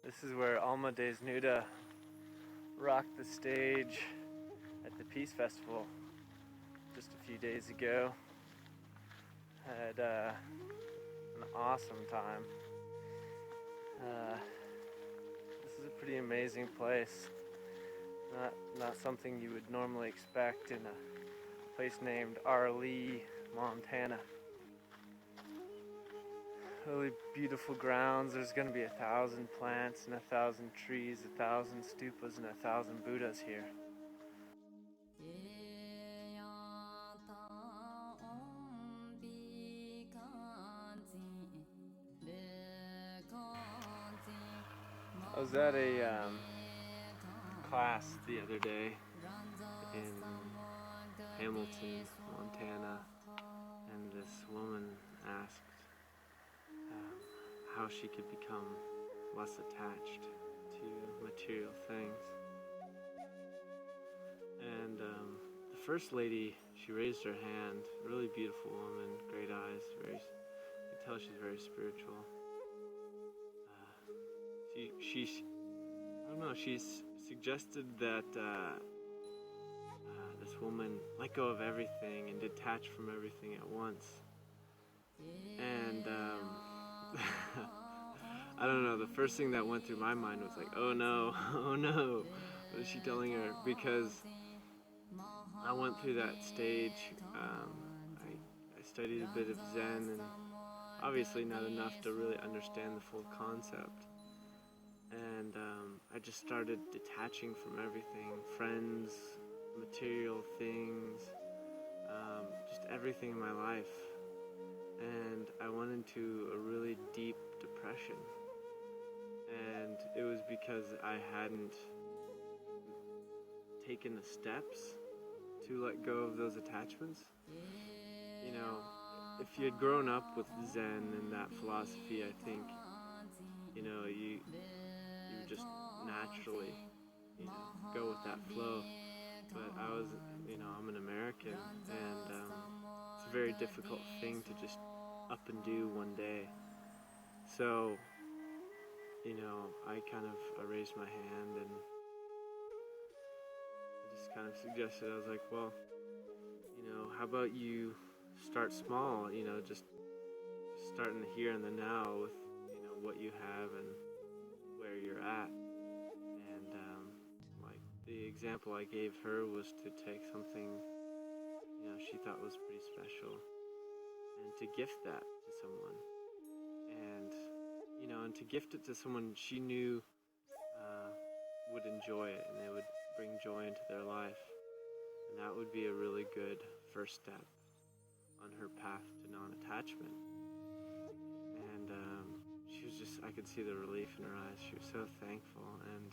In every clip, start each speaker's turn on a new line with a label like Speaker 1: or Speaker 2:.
Speaker 1: This is where Alma Desnuda rocked the stage at the Peace Festival just a few days ago. Had an awesome time. This is a pretty amazing place. Not something you would normally expect in a place named Arlee, Montana. Really beautiful grounds. There's going to be 1,000 plants and 1,000 trees, 1,000 stupas and 1,000 Buddhas here. I was at a class the other day in Hamilton, Montana, and this woman asked how she could become less attached to material things. And the first lady, she raised her hand, really beautiful woman, great eyes, you can tell she's very spiritual. She suggested that this woman let go of everything and detach from everything at once. And I don't know, the first thing that went through my mind was like, oh no, what is she telling her? Because I went through that stage. I studied a bit of Zen, and obviously not enough to really understand the full concept. And I just started detaching from everything, friends, material things, just everything in my life. And I went into a really deep depression. And it was because I hadn't taken the steps to let go of those attachments. You know, if you had grown up with Zen and that philosophy, I think, you know, you just naturally, go with that flow. But I'm an American, and it's a very difficult thing to just up and do one day. So, I kind of raised my hand and I just kind of suggested, I was like, well, how about you start small, just start in the here and the now with, what you have and where you're at. And like the example I gave her was to take something, she thought was pretty special and to gift that to someone. And to gift it to someone she knew would enjoy it and it would bring joy into their life. And that would be a really good first step on her path to non-attachment. And she was just, I could see the relief in her eyes. She was so thankful. And,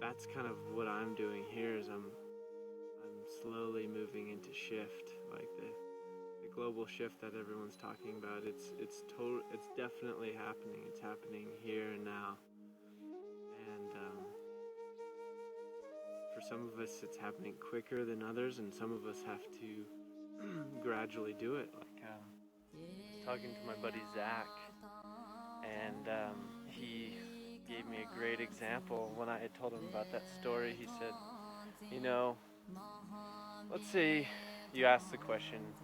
Speaker 1: that's kind of what I'm doing here is I'm slowly moving into shift, like the global shift that everyone's talking about. It's definitely happening. It's happening here and now. And for some of us, it's happening quicker than others, and some of us have to gradually do it. Like I was talking to my buddy Zach, and he gave me a great example when I had told him about that story. He said, let's say you ask the question,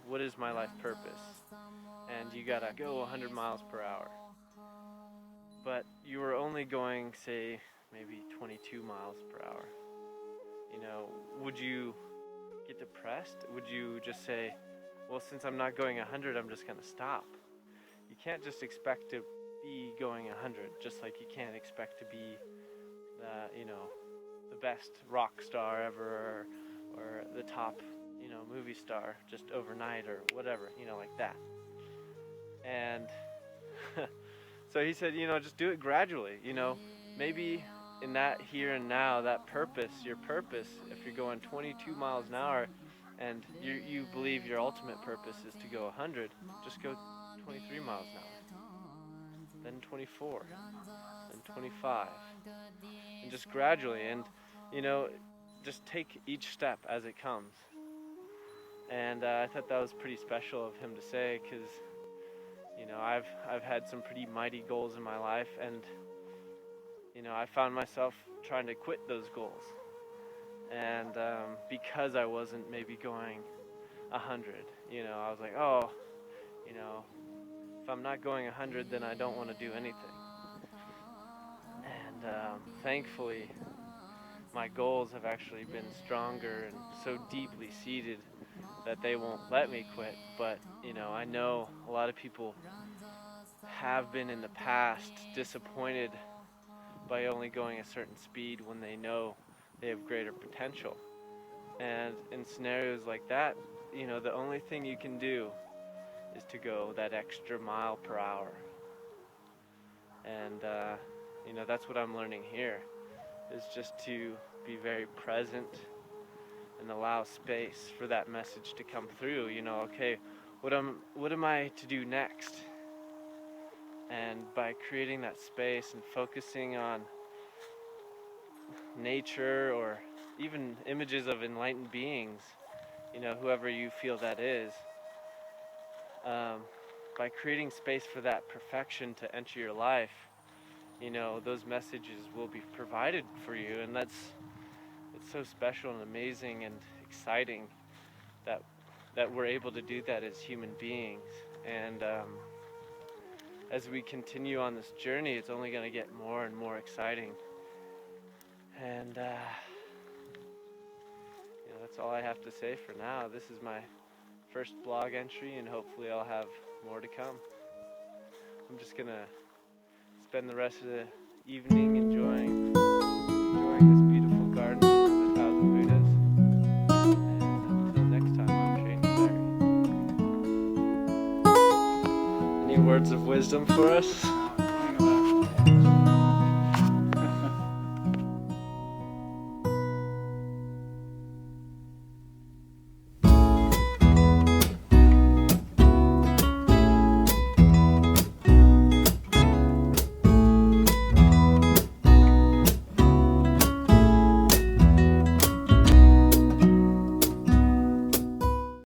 Speaker 1: what is my life purpose? And you gotta go 100 miles per hour. But you were only going, say, maybe 22 miles per hour. Would you get depressed? Would you just say, well, since I'm not going 100, I'm just gonna stop? You can't just expect to be going 100, just like you can't expect to be the best rock star ever or the top movie star just overnight or whatever, like that. And so he said, just do it gradually. Maybe in that here and now, that purpose, your purpose, if you're going 22 miles an hour and you believe your ultimate purpose is to go 100, just go 23 miles an hour, then 24, then 25, and just gradually, and just take each step as it comes. And I thought that was pretty special of him to say, because you know, I've had some pretty mighty goals in my life, and you know, I found myself trying to quit those goals, and because I wasn't maybe going 100, you know, I was like, oh, you know, if I'm not going 100, then I don't want to do anything. And thankfully, my goals have actually been stronger and so deeply seated that they won't let me quit. But, you know, I know a lot of people have been in the past disappointed by only going a certain speed when they know they have greater potential. And in scenarios like that, you know, the only thing you can do is to go that extra mile per hour. And, you know, that's what I'm learning here, is just to be very present and allow space for that message to come through. You know, okay, what am I to do next? And by creating that space and focusing on nature or even images of enlightened beings, you know, whoever you feel that is, by creating space for that perfection to enter your life, you know, those messages will be provided for you. And it's so special and amazing and exciting that we're able to do that as human beings. And as we continue on this journey, it's only going to get more and more exciting. And you know, that's all I have to say for now. This is my first blog entry, and hopefully I'll have more to come. I'm just going to spend the rest of the evening enjoying this beautiful garden of 1,000 Buddhas. And until next time, I'm Shane Berry. Any words of wisdom for us?